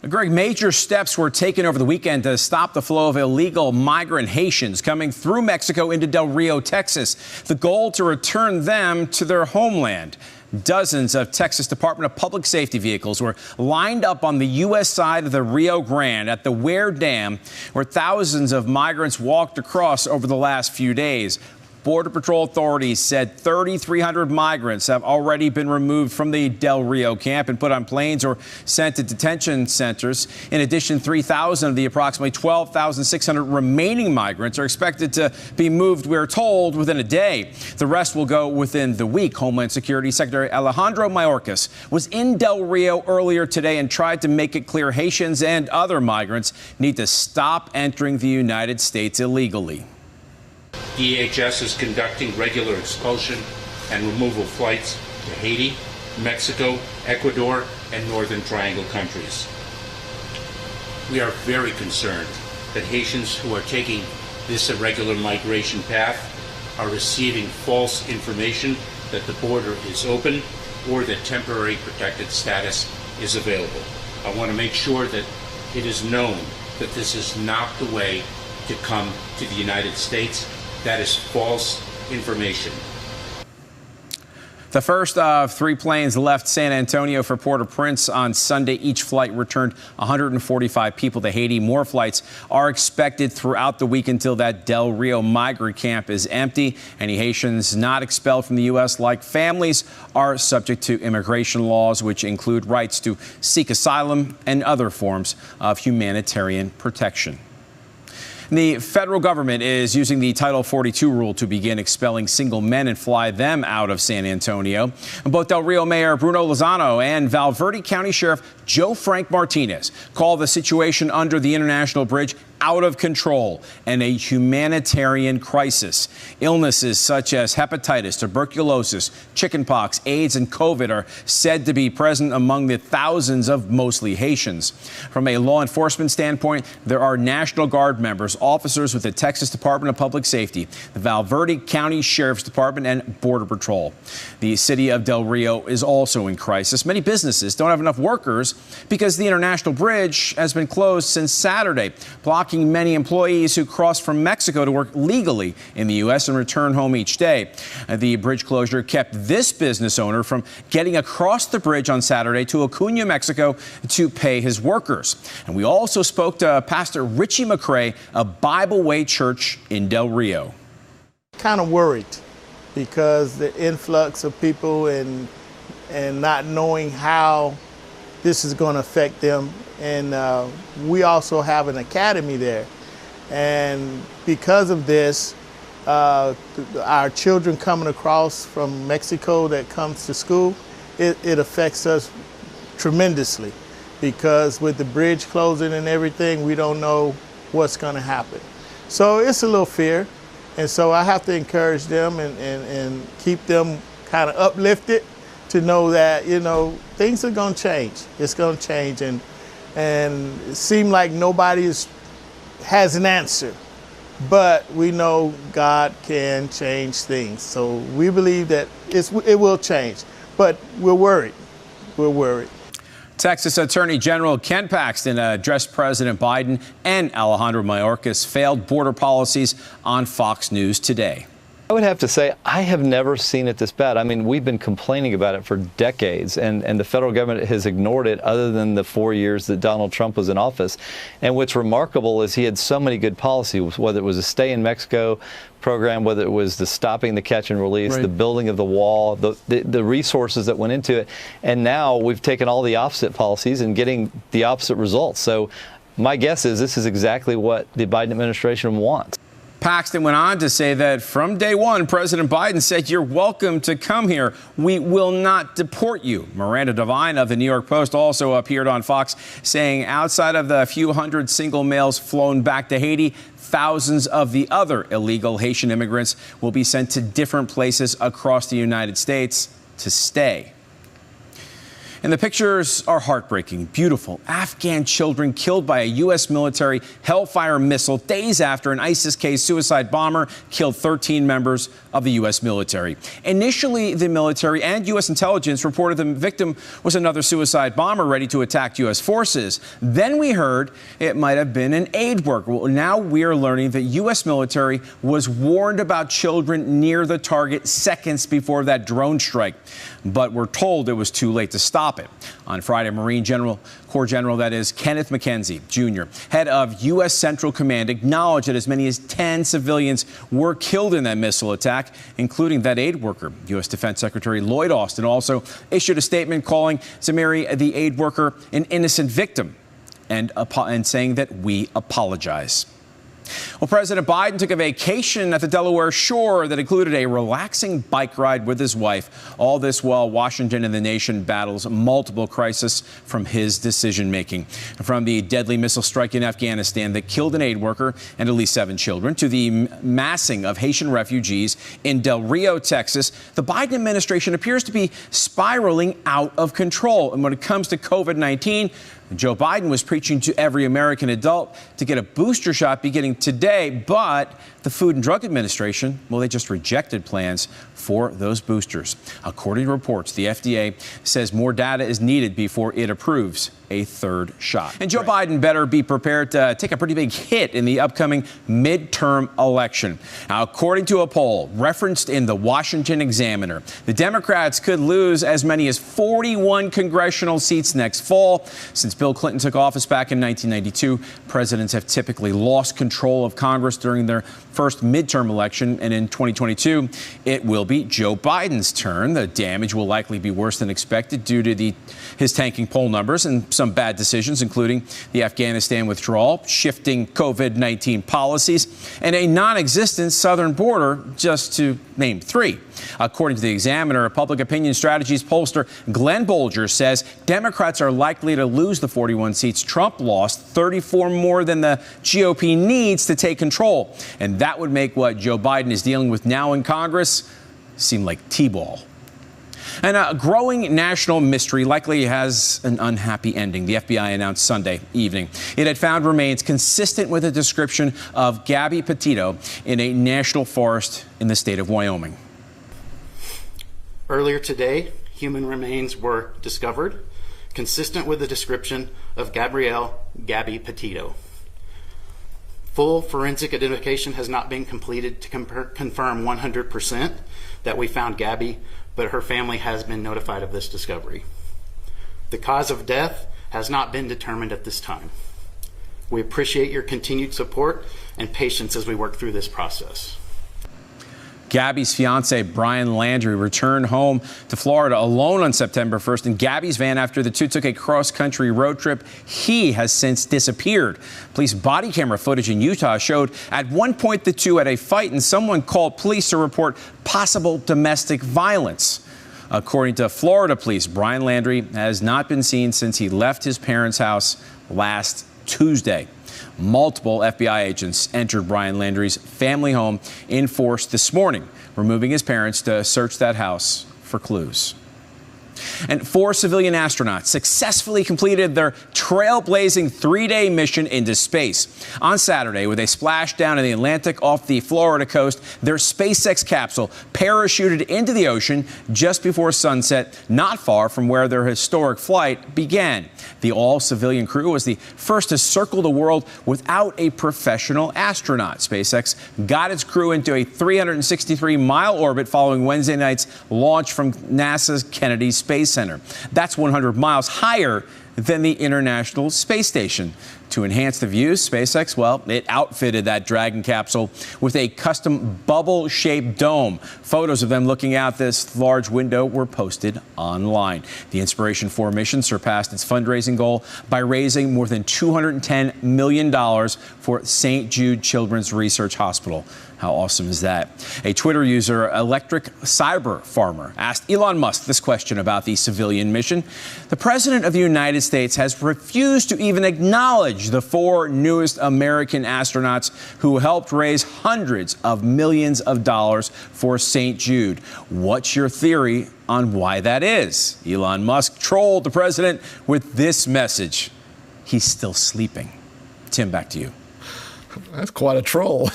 Greg, major steps were taken over the weekend to stop the flow of illegal migrant Haitians coming through Mexico into Del Rio, Texas. The goal to return them to their homeland. Dozens of Texas Department of Public Safety vehicles were lined up on the U.S. side of the Rio Grande at the Ware Dam, where thousands of migrants walked across over the last few days. Border Patrol authorities said 3,300 migrants have already been removed from the Del Rio camp and put on planes or sent to detention centers. In addition, 3,000 of the approximately 12,600 remaining migrants are expected to be moved, we're told, within a day. The rest will go within the week. Homeland Security Secretary Alejandro Mayorkas was in Del Rio earlier today and tried to make it clear Haitians and other migrants need to stop entering the United States illegally. DHS is conducting regular expulsion and removal flights to Haiti, Mexico, Ecuador, and Northern Triangle countries. We are very concerned that Haitians who are taking this irregular migration path are receiving false information that the border is open or that temporary protected status is available. I want to make sure that it is known that this is not the way to come to the United States. That is false information. The first of 3 planes left San Antonio for Port-au-Prince on Sunday. Each flight returned 145 people to Haiti. More flights are expected throughout the week until that Del Rio migrant camp is empty. Any Haitians not expelled from the U.S., like families, are subject to immigration laws, which include rights to seek asylum and other forms of humanitarian protection. The federal government is using the Title 42 rule to begin expelling single men and fly them out of San Antonio. Both Del Rio Mayor Bruno Lozano and Val Verde County Sheriff Joe Frank Martinez call the situation under the International Bridge out of control and a humanitarian crisis. Illnesses such as hepatitis, tuberculosis, chickenpox, AIDS, and COVID are said to be present among the thousands of mostly Haitians. From a law enforcement standpoint, there are National Guard members, officers with the Texas Department of Public Safety, the Val Verde County Sheriff's Department, and Border Patrol. The city of Del Rio is also in crisis. Many businesses don't have enough workers because the International Bridge has been closed since Saturday, blocking many employees who cross from Mexico to work legally in the U.S. and return home each day. The bridge closure kept this business owner from getting across the bridge on Saturday to Acuna, Mexico, to pay his workers. And we also spoke to Pastor Richie McCrae of Bible Way Church in Del Rio. Kind of worried because the influx of people and not knowing how this is going to affect them. And we also have an academy there. And because of this, our children coming across from Mexico that comes to school, it affects us tremendously because with the bridge closing and everything, we don't know what's going to happen. So it's a little fear. And so I have to encourage them and keep them kind of uplifted to know that, you know, things are going to change. It's going to change. And it seems like nobody has an answer. But we know God can change things. So we believe that it will change. But we're worried. We're worried. Texas Attorney General Ken Paxton addressed President Biden and Alejandro Mayorkas' failed border policies on Fox News today. I would have to say I have never seen it this bad. I mean, we've been complaining about it for decades, and the federal government has ignored it other than the 4 years that Donald Trump was in office. And what's remarkable is he had so many good policies, whether it was a stay in Mexico program, whether it was the stopping the catch and release, right, the building of the wall, the resources that went into it. And now we've taken all the opposite policies and getting the opposite results. So my guess is this is exactly what the Biden administration wants. Paxton went on to say that from day one, President Biden said, "You're welcome to come here. We will not deport you." Miranda Devine of the New York Post also appeared on Fox saying outside of the few hundred single males flown back to Haiti, thousands of the other illegal Haitian immigrants will be sent to different places across the United States to stay. And the pictures are heartbreaking. Beautiful Afghan children killed by a U.S. military Hellfire missile days after an ISIS-K suicide bomber killed 13 members of the U.S. military. Initially, the military and U.S. intelligence reported the victim was another suicide bomber ready to attack U.S. forces. Then we heard it might have been an aid worker. Well, now we are learning that U.S. military was warned about children near the target seconds before that drone strike. But we're told it was too late to stop it. On Friday, Marine Corps General, that is, Kenneth McKenzie, Jr., head of U.S. Central Command, acknowledged that as many as 10 civilians were killed in that missile attack, including that aid worker. U.S. Defense Secretary Lloyd Austin also issued a statement calling Zamiri, the aid worker, an innocent victim and saying that we apologize. Well, President Biden took a vacation at the Delaware shore that included a relaxing bike ride with his wife. All this while Washington and the nation battles multiple crises from his decision-making. From the deadly missile strike in Afghanistan that killed an aid worker and at least 7 children to the massing of Haitian refugees in Del Rio, Texas, the Biden administration appears to be spiraling out of control. And when it comes to COVID-19, Joe Biden was preaching to every American adult to get a booster shot beginning today, but the Food and Drug Administration, well, they just rejected plans for those boosters. According to reports, the FDA says more data is needed before it approves a third shot. And Joe Biden better be prepared to take a pretty big hit in the upcoming midterm election. Now, according to a poll referenced in the Washington Examiner, the Democrats could lose as many as 41 congressional seats next fall. Since Bill Clinton took office back in 1992, presidents have typically lost control of Congress during their first midterm election, and in 2022, it will be Joe Biden's turn. The damage will likely be worse than expected due to his tanking poll numbers and some bad decisions, including the Afghanistan withdrawal, shifting COVID-19 policies, and a non-existent southern border, just to name 3. According to the Examiner, public opinion strategies pollster Glenn Bolger says Democrats are likely to lose the 41 seats Trump lost, 34 more than the GOP needs to take control. And that would make what Joe Biden is dealing with now in Congress seem like T-ball. And a growing national mystery likely has an unhappy ending. The FBI announced Sunday evening it had found remains consistent with a description of Gabby Petito in a national forest in the state of Wyoming. Earlier today, human remains were discovered, consistent with the description of Gabby Petito. Full forensic identification has not been completed to confirm 100% that we found Gabby, but her family has been notified of this discovery. The cause of death has not been determined at this time. We appreciate your continued support and patience as we work through this process. Gabby's fiance, Brian Landry, returned home to Florida alone on September 1st in Gabby's van after the two took a cross-country road trip. He has since disappeared. Police body camera footage in Utah showed at one point the two had a fight and someone called police to report possible domestic violence. According to Florida police, Brian Landry has not been seen since he left his parents' house last Tuesday. Multiple FBI agents entered Brian Landry's family home in force this morning, removing his parents to search that house for clues. And 4 civilian astronauts successfully completed their trailblazing 3-day mission into space. On Saturday, where they splashed down in the Atlantic off the Florida coast, their SpaceX capsule parachuted into the ocean just before sunset, not far from where their historic flight began. The all-civilian crew was the first to circle the world without a professional astronaut. SpaceX got its crew into a 363-mile orbit following Wednesday night's launch from NASA's Kennedy Space Center. That's 100 miles higher than the International Space Station. To enhance the views, SpaceX, well, it outfitted that Dragon capsule with a custom bubble-shaped dome. Photos of them looking out this large window were posted online. The Inspiration 4 mission surpassed its fundraising goal by raising more than $210 million for St. Jude Children's Research Hospital. How awesome is that? A Twitter user, Electric Cyber Farmer, asked Elon Musk this question about the civilian mission. The President of the United States has refused to even acknowledge the 4 newest American astronauts who helped raise hundreds of millions of dollars for St. Jude. What's your theory on why that is. Elon Musk trolled the president with this message: he's still sleeping. Tim, back to you. That's quite a troll.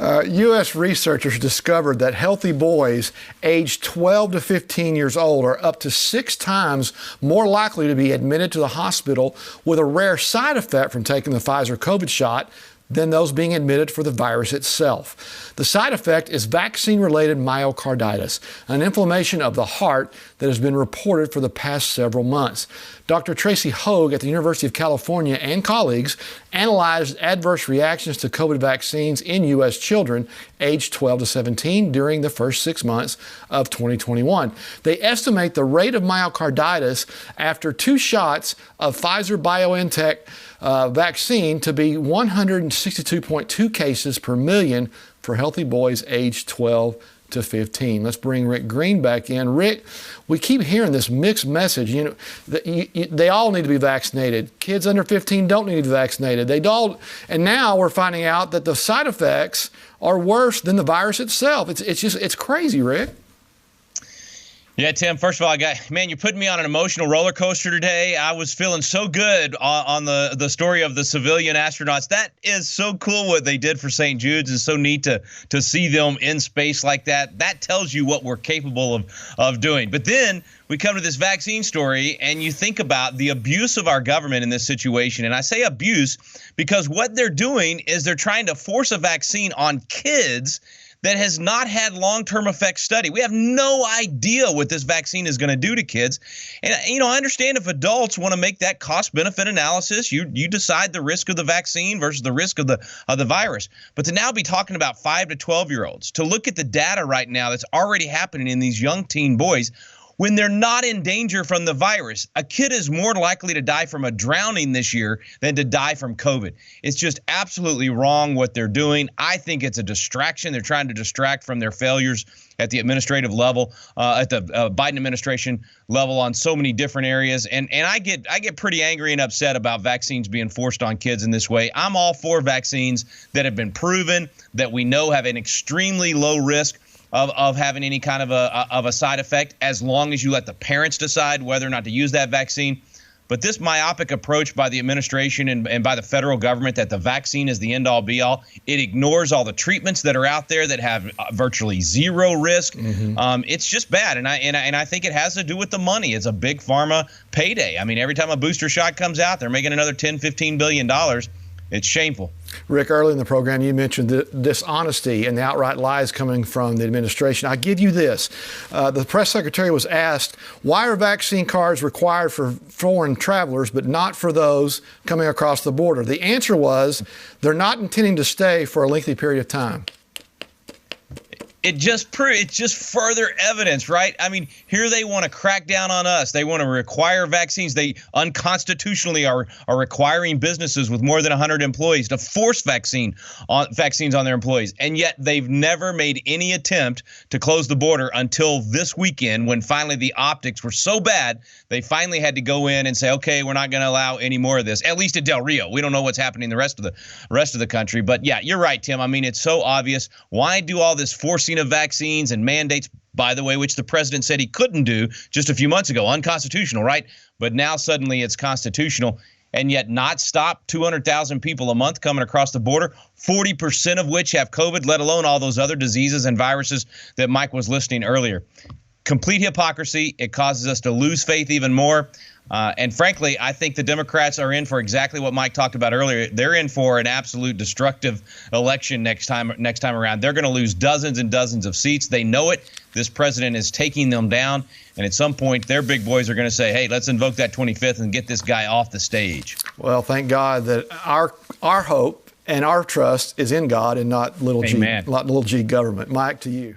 U.S. researchers discovered that healthy boys aged 12 to 15 years old are up to 6 times more likely to be admitted to the hospital with a rare side effect from taking the Pfizer COVID shot than those being admitted for the virus itself. The side effect is vaccine-related myocarditis, an inflammation of the heart that has been reported for the past several months. Dr. Tracy Hogue at the University of California and colleagues analyzed adverse reactions to COVID vaccines in U.S. children aged 12 to 17 during the first 6 months of 2021. They estimate the rate of myocarditis after 2 shots of Pfizer-BioNTech vaccine to be 162.2 cases per million for healthy boys aged 12 to 15. Let's bring Rick Green back in. Rick, we keep hearing this mixed message. They all need to be vaccinated. Kids under 15 don't need to be vaccinated. And now we're finding out that the side effects are worse than the virus itself. It's crazy, Rick. Yeah, Tim, first of all, you're putting me on an emotional roller coaster today. I was feeling so good on the story of the civilian astronauts. That is so cool what they did for St. Jude's. It's so neat to see them in space like that. That tells you what we're capable of doing. But then we come to this vaccine story, and you think about the abuse of our government in this situation. And I say abuse because what they're doing is they're trying to force a vaccine on kids that has not had long-term effect study. We have no idea what this vaccine is going to do to kids. And, I understand if adults want to make that cost-benefit analysis, you decide the risk of the vaccine versus the risk of the virus. But to now be talking about 5 to 12-year-olds, to look at the data right now that's already happening in these young teen boys, when they're not in danger from the virus, a kid is more likely to die from a drowning this year than to die from COVID. It's just absolutely wrong what they're doing. I think it's a distraction. They're trying to distract from their failures at the administrative level, at the Biden administration level on so many different areas. And I get pretty angry and upset about vaccines being forced on kids in this way. I'm all for vaccines that have been proven, that we know have an extremely low risk of having any kind of a side effect, as long as you let the parents decide whether or not to use that vaccine. But this myopic approach by the administration and by the federal government that the vaccine is the end-all be-all, it ignores all the treatments that are out there that have virtually zero risk. Mm-hmm. It's just bad, and I think it has to do with the money. It's a big pharma payday. I mean, every time a booster shot comes out, they're making another $10-15 billion. It's shameful. Rick, early in the program, you mentioned the dishonesty and the outright lies coming from the administration. I give you this. The press secretary was asked, why are vaccine cards required for foreign travelers but not for those coming across the border? The answer was they're not intending to stay for a lengthy period of time. It's just further evidence, right? I mean, here they want to crack down on us. They want to require vaccines. They unconstitutionally are requiring businesses with more than 100 employees to force vaccines on their employees. And yet they've never made any attempt to close the border until this weekend, when finally the optics were so bad, they finally had to go in and say, okay, we're not going to allow any more of this, at least at Del Rio. We don't know what's happening in the rest of the country. But yeah, you're right, Tim. I mean, it's so obvious. Why do all this forcing of vaccines and mandates, by the way, which the president said he couldn't do just a few months ago? Unconstitutional, right? But now suddenly it's constitutional, and yet not stop 200,000 people a month coming across the border, 40% of which have COVID, let alone all those other diseases and viruses that Mike was listing earlier. Complete hypocrisy. It causes us to lose faith even more. And frankly, I think the Democrats are in for exactly what Mike talked about earlier. They're in for an absolute destructive election next time around. They're going to lose dozens and dozens of seats. They know it. This president is taking them down. And at some point, their big boys are going to say, hey, let's invoke that 25th and get this guy off the stage. Well, thank God that our hope and our trust is in God and not little G government. Mike, to you.